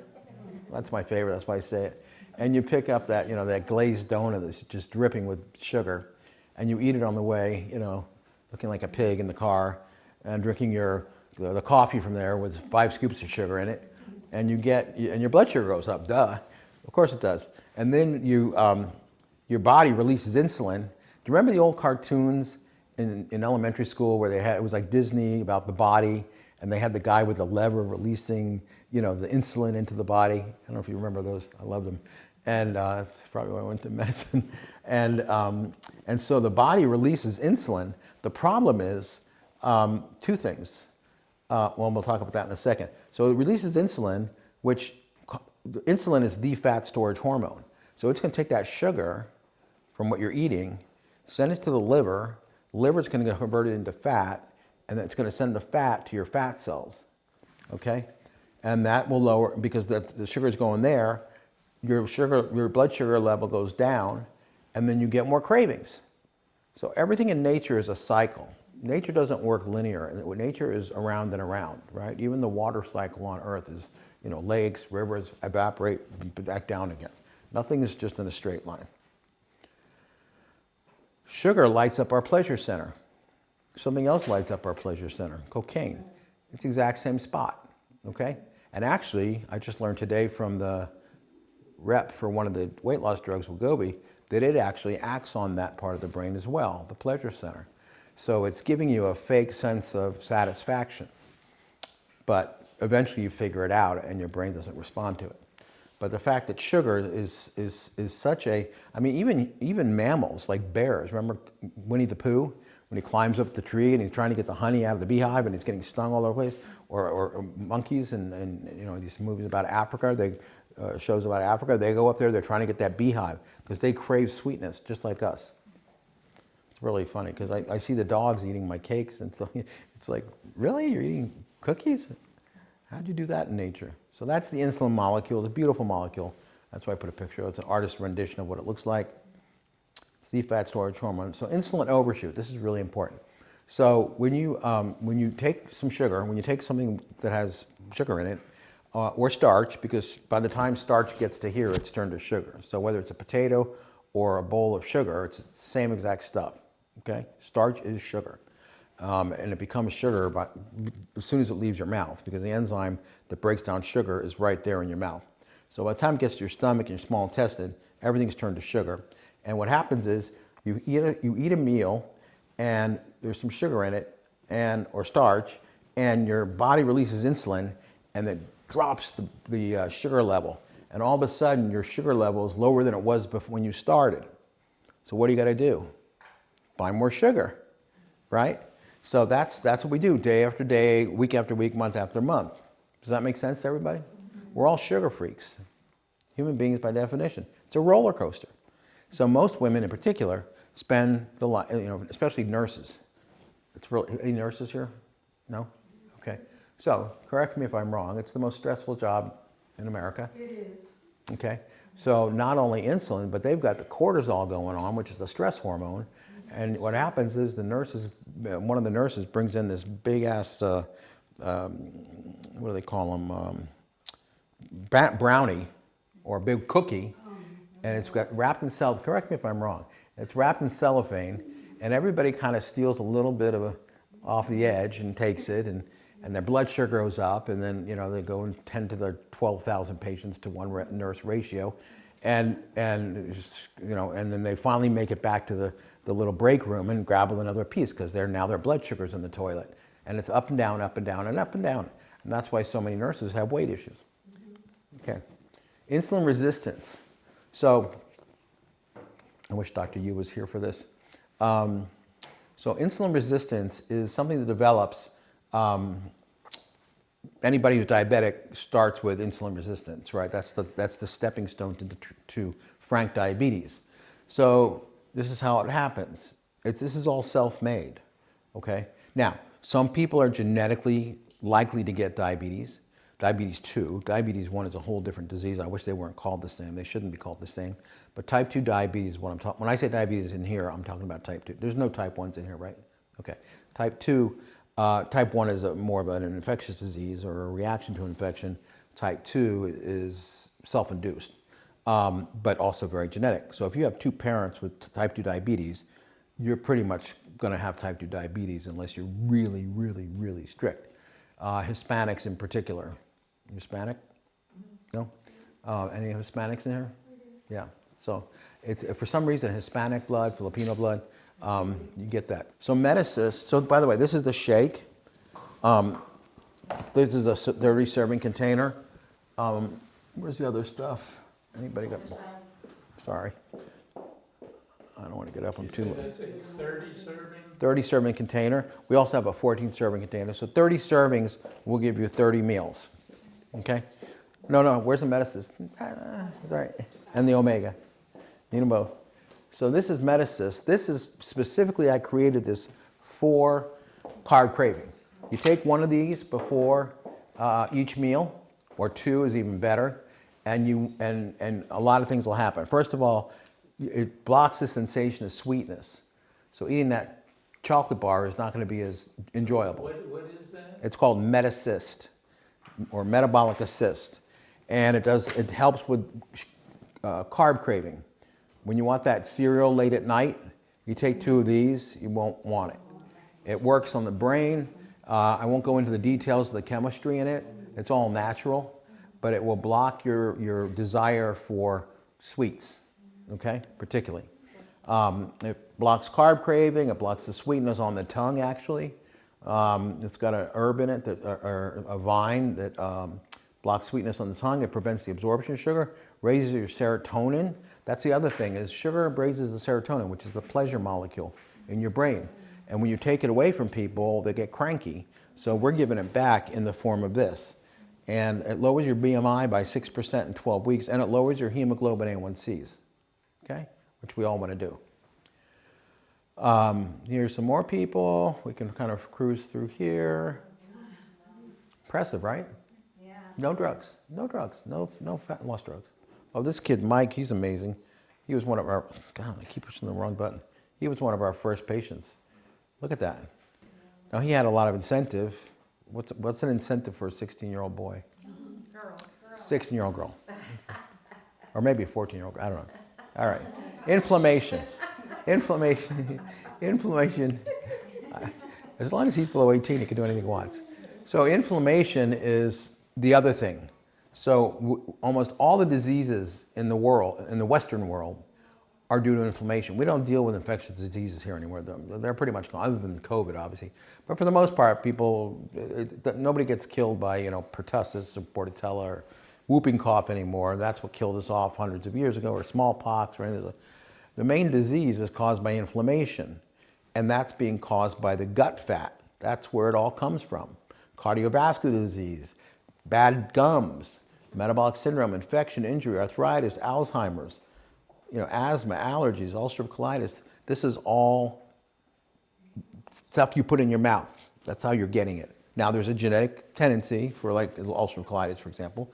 That's my favorite, that's why I say it. And you pick up that, that glazed donut that's just dripping with sugar and you eat it on the way, looking like a pig in the car and drinking the coffee from there with 5 scoops of sugar in it. And and your blood sugar goes up, duh. Of course it does. And then your body releases insulin. Do you remember the old cartoons in elementary school where it was like Disney about the body, and they had the guy with the lever releasing, the insulin into the body? I don't know if you remember those. I loved them. And that's probably why I went to medicine. And so the body releases insulin. The problem is 2 things. We'll talk about that in a second. So it releases insulin, which insulin is the fat storage hormone. So it's going to take that sugar from what you're eating, send it to the liver. The liver is going to convert it into fat, and then it's going to send the fat to your fat cells. Okay? And that will lower, because the sugar is going there, your blood sugar level goes down, and then you get more cravings. So everything in nature is a cycle. Nature doesn't work linear. Nature is around and around, right? Even the water cycle on Earth is, lakes, rivers evaporate, back down again. Nothing is just in a straight line. Sugar lights up our pleasure center. Something else lights up our pleasure center, cocaine. It's the exact same spot, okay? And actually, I just learned today from the rep for one of the weight loss drugs, Wegovy, that it actually acts on that part of the brain as well, the pleasure center. So it's giving you a fake sense of satisfaction. But eventually you figure it out and your brain doesn't respond to it. But the fact that sugar is such a, even mammals like bears, remember Winnie the Pooh? When he climbs up the tree and he's trying to get the honey out of the beehive and he's getting stung all over the place? Or monkeys and these movies about Africa, shows about Africa, they go up there, they're trying to get that beehive because they crave sweetness just like us. It's really funny because I see the dogs eating my cakes and so it's like, really? You're eating cookies? How'd you do that in nature? So that's the insulin molecule. It's a beautiful molecule. That's why I put a picture. It's an artist's rendition of what it looks like. It's the fat storage hormone. So insulin overshoot, this is really important. So when you take some sugar, when you take something that has sugar in it, or starch, because by the time starch gets to here, it's turned to sugar. So whether it's a potato or a bowl of sugar, it's the same exact stuff, okay? Starch is sugar. And it becomes sugar as soon as it leaves your mouth, because the enzyme that breaks down sugar is right there in your mouth. So by the time it gets to your stomach and your small intestine, everything's turned to sugar. And what happens is you eat a meal and there's some sugar in it or starch, and your body releases insulin and it drops the sugar level. And all of a sudden your sugar level is lower than it was before when you started. So what do you got to do? Buy more sugar, right? So that's what we do day after day, week after week, month after month. Does that make sense to everybody? We're all sugar freaks. Human beings by definition. It's a roller coaster. So most women in particular spend especially nurses. Any nurses here? No? Okay. So correct me if I'm wrong. It's the most stressful job in America. It is. Okay. So not only insulin, but they've got the cortisol going on, which is the stress hormone. And what happens is one of the nurses brings in this big ass, what do they call them? Brownie or a big cookie. And it's got wrapped in cellophane. Correct me if I'm wrong. It's wrapped in cellophane, and everybody kind of steals a little bit off the edge and takes it, and their blood sugar goes up, and then they go and tend to their 12,000 patients to one nurse ratio, and then they finally make it back to the little break room and grab another piece because their blood sugar's in the toilet, and it's up and down, up and down, and up and down, and that's why so many nurses have weight issues. Okay, insulin resistance. So, I wish Dr. Yu was here for this. So insulin resistance is something that develops, anybody who's diabetic starts with insulin resistance, right? That's the stepping stone to frank diabetes. So this is how it happens. This is all self-made, okay? Now, some people are genetically likely to get diabetes. diabetes 2. Diabetes 1 is a whole different disease. I wish they weren't called the same. They shouldn't be called the same. But type 2 diabetes, what I'm talking, when I say diabetes in here, I'm talking about type 2. There's no type 1s in here, right? Okay. Type 2, type 1 is more of an infectious disease or a reaction to infection. Type 2 is self-induced, but also very genetic. So if you have two parents with type 2 diabetes, you're pretty much going to have type 2 diabetes unless you're really, really, really strict. Hispanics in particular. Hispanic? No? Any Hispanics in here? Yeah. So it's, for some reason, Hispanic blood, Filipino blood, you get that. So Metacyst, so by the way, this is the shake. This is a 30 serving container. Where's the other stuff? Anybody got? Sorry. I don't want to get up. I'm too late. That's a 30 serving? 30 serving container. We also have a 14 serving container. So 30 servings will give you 30 meals. Okay? No, where's the Metacyst? Sorry. And the Omega. Need them both. So this is Metacyst. This is specifically, I created this for carb craving. You take one of these before each meal, or two is even better, and a lot of things will happen. First of all, it blocks the sensation of sweetness. So eating that chocolate bar is not going to be as enjoyable. What is that? It's called Metacyst, or metabolic assist, and it helps with carb craving. When you want that cereal late at night, you take two of these, you won't want it. It works on the brain. I won't go into the details of the chemistry in it. It's all natural, but it will block your desire for sweets, okay, particularly. It blocks carb craving. It blocks the sweetness on the tongue, actually. It's got an herb in it, or a vine that blocks sweetness on the tongue. It prevents the absorption of sugar, raises your serotonin. That's the other thing, is sugar raises the serotonin, which is the pleasure molecule in your brain. And when you take it away from people, they get cranky. So we're giving it back in the form of this. And it lowers your BMI by 6% in 12 weeks, and it lowers your hemoglobin A1Cs, okay? Which we all want to do. Here's some more people. We can kind of cruise through here. Impressive, right? Yeah. No drugs, no fat loss drugs. Oh, this kid, Mike, he's amazing. He was one of our, God, I keep pushing the wrong button. He was one of our first patients. Look at that. Now, he had a lot of incentive. What's an incentive for a 16-year-old boy? Girls. 16-year-old girl. Or maybe a 14-year-old girl, I don't know. All right. Inflammation. As long as he's below 18, he can do anything he wants. So inflammation is the other thing. So almost all the diseases in the world, in the Western world, are due to inflammation. We don't deal with infectious diseases here anymore. They're pretty much gone, other than COVID, obviously. But for the most part, nobody gets killed by, pertussis or bordetella or whooping cough anymore. That's what killed us off hundreds of years ago, or smallpox or anything. The main disease is caused by inflammation, and that's being caused by the gut fat. That's where it all comes from. Cardiovascular disease, bad gums, metabolic syndrome, infection, injury, arthritis, Alzheimer's, asthma, allergies, ulcerative colitis. This is all stuff you put in your mouth. That's how you're getting it. Now, there's a genetic tendency for like ulcerative colitis, for example,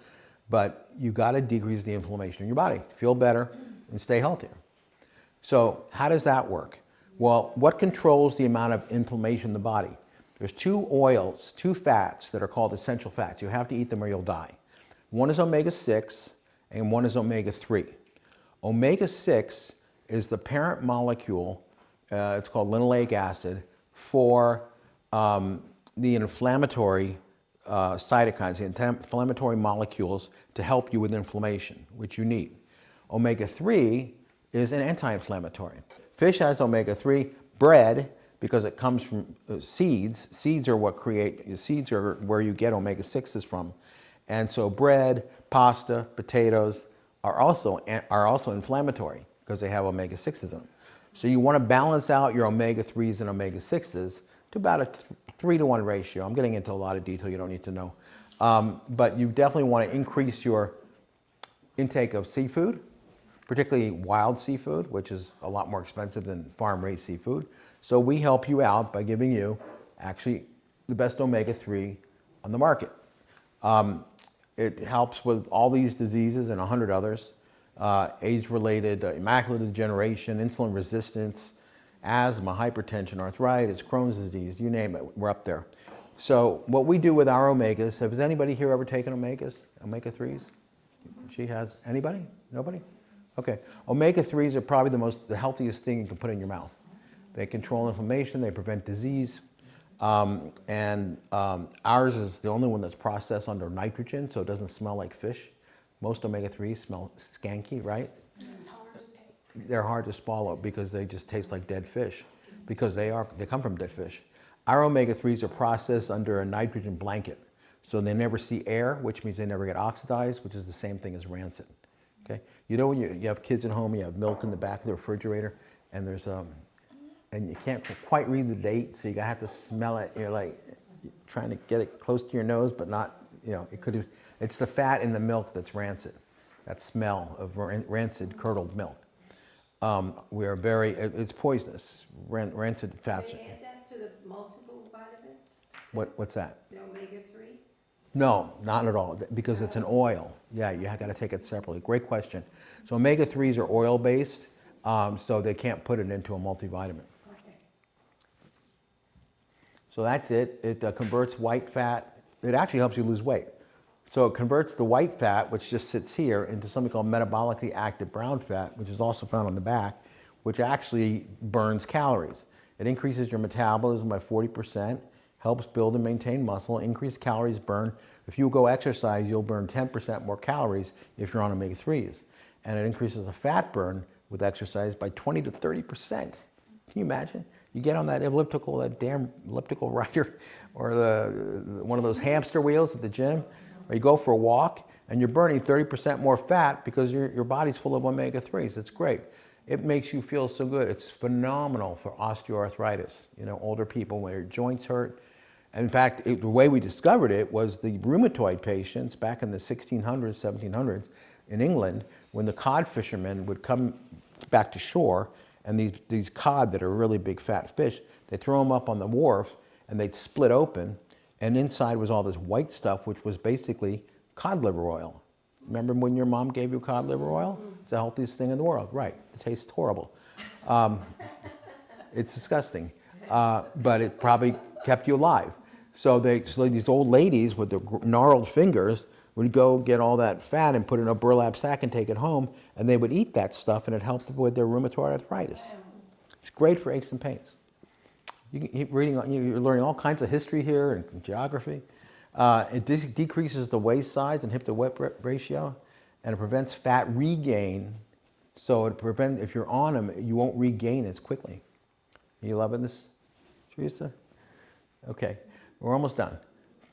but you got to decrease the inflammation in your body, feel better, and stay healthier. So how does that work? Well, what controls the amount of inflammation in the body? There's two oils, two fats that are called essential fats. You have to eat them or you'll die. One is omega-6 and one is omega-3. Omega-6 is the parent molecule, it's called linoleic acid, for the inflammatory cytokines, the inflammatory molecules to help you with inflammation, which you need. Omega-3 is an anti-inflammatory. Fish has omega-3. Bread, because it comes from seeds. Seeds are where you get omega-6s from. And so bread, pasta, potatoes are also inflammatory because they have omega-6s in them. So you want to balance out your omega-3s and omega-6s to about a 3-to-1 ratio. I'm getting into a lot of detail you don't need to know. But you definitely want to increase your intake of seafood, particularly wild seafood, which is a lot more expensive than farm-raised seafood. So we help you out by giving you actually the best omega-3 on the market. It helps with all these diseases and 100 others, age-related macular degeneration, insulin resistance, asthma, hypertension, arthritis, Crohn's disease, you name it, we're up there. So what we do with our omegas, has anybody here ever taken omegas, omega-3s? She has. Anybody? Nobody? Okay. Omega-3s are probably the healthiest thing you can put in your mouth. They control inflammation, they prevent disease, ours is the only one that's processed under nitrogen, so it doesn't smell like fish. Most omega-3s smell skanky, right? It's hard to take. They're hard to swallow because they just taste like dead fish, because they come from dead fish. Our omega-3s are processed under a nitrogen blanket, so they never see air, which means they never get oxidized, which is the same thing as rancid. Okay? You know when you have kids at home, you have milk in the back of the refrigerator, and there's and you can't quite read the date, so you have to smell it. You're like trying to get it close to your nose, but not. It's the fat in the milk that's rancid. That smell of rancid curdled milk. It's poisonous. Rancid fats. Can they add that to the multiple vitamins? What's that? The omega-3? No, not at all, because it's an oil. Yeah, you got to take it separately. Great question. So omega-3s are oil-based, so they can't put it into a multivitamin. Okay. So that's it. It converts white fat. It actually helps you lose weight. So it converts the white fat, which just sits here, into something called metabolically active brown fat, which is also found on the back, which actually burns calories. It increases your metabolism by 40%, helps build and maintain muscle, increase calories burn. If you go exercise, you'll burn 10% more calories if you're on omega-3s. And it increases the fat burn with exercise by 20 to 30%. Can you imagine? You get on that damn elliptical rider, or one of those hamster wheels at the gym, or you go for a walk, and you're burning 30% more fat because your body's full of omega-3s. It's great. It makes you feel so good. It's phenomenal for osteoarthritis, older people when their joints hurt. And in fact, the way we discovered it was the rheumatoid patients back in the 1600s, 1700s in England, when the cod fishermen would come back to shore, and these cod that are really big fat fish, they throw them up on the wharf, and they'd split open, and inside was all this white stuff, which was basically cod liver oil. Remember when your mom gave you cod liver oil? It's the healthiest thing in the world. Right, it tastes horrible. It's disgusting, but it probably kept you alive. So these old ladies with their gnarled fingers would go get all that fat and put it in a burlap sack and take it home, and they would eat that stuff, and it helped with their rheumatoid arthritis. It's great for aches and pains. You're learning all kinds of history here and geography. It decreases the waist size and hip to hip ratio, and it prevents fat regain. So if you're on them, you won't regain as quickly. Are you loving this, Teresa? Okay, we're almost done.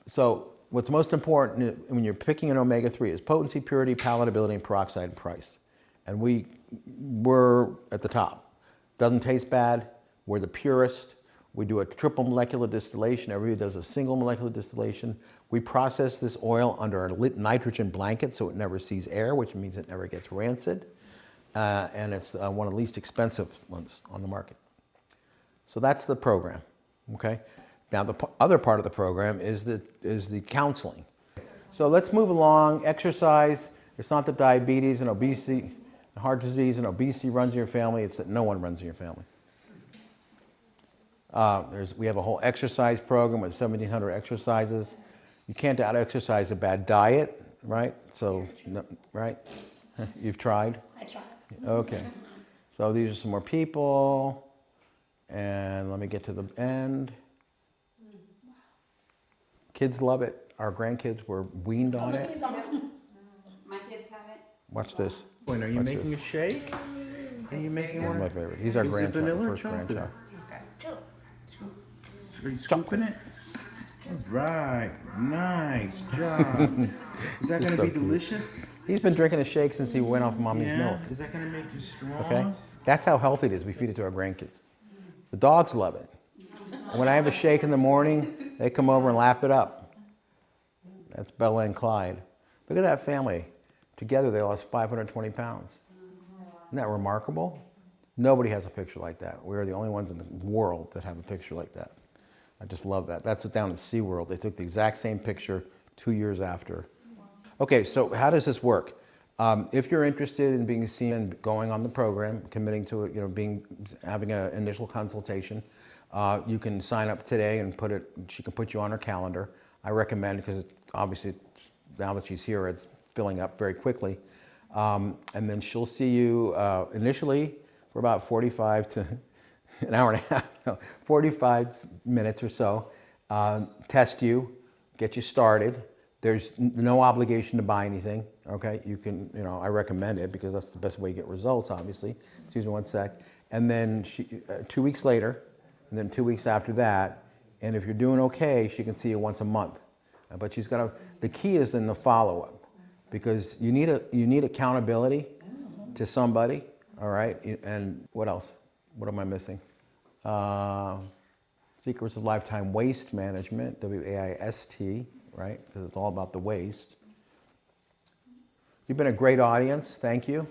So what's most important when you're picking an omega-3 is potency, purity, palatability, and peroxide and price. And we're at the top. Doesn't taste bad. We're the purest. We do a triple molecular distillation. Everybody does a single molecular distillation. We process this oil under a lit nitrogen blanket so it never sees air, which means it never gets rancid. And it's one of the least expensive ones on the market. So that's the program, okay? Now the other part of the program is the counseling. So let's move along. Exercise. It's not that diabetes and obesity, heart disease and obesity runs in your family. It's that no one runs in your family. We have a whole exercise program with 1,700 exercises. You can't out-exercise a bad diet, right? So, right? You've tried? I tried. Okay. So these are some more people. And let me get to the end. Kids love it. Our grandkids were weaned on Look at it. his arm. My kids have it. Watch this. Wait, are you Watch making this. a shake? Are you making This is one? my favorite. He's our Is it grandchild, vanilla or first chocolate? grandchild. Are you scooping it? All right, nice job. Is that This is gonna so be cute. delicious? He's been drinking a shake since he went off mommy's Yeah. milk. Is that gonna make you strong? Okay? That's how healthy it is. We feed it to our grandkids. The dogs love it. And when I have a shake in the morning, they come over and lap it up. That's Bella and Clyde. Look at that family. Together they lost 520 pounds. Isn't that remarkable? Nobody has a picture like that. We're the only ones in the world that have a picture like that. I just love that. That's down at SeaWorld. They took the exact same picture 2 years after. Okay, so how does this work? If you're interested in being seen and going on the program, committing to it, having an initial consultation, you can sign up today and she can put you on her calendar. I recommend, because obviously now that she's here, it's filling up very quickly. And then she'll see you initially for about 45 to an hour and a half, no, 45 minutes or so, test you, get you started. There's no obligation to buy anything, okay? You can, I recommend it because that's the best way to get results, obviously. Excuse me one sec. And then 2 weeks later, and then 2 weeks after that, and if you're doing okay, she can see you once a month. But she's got to, the key is in the follow-up, because you need accountability to somebody, all right? And what else? What am I missing? Secrets of Lifetime Waste Management, WAIST, right? Because it's all about the waste. You've been a great audience. Thank you.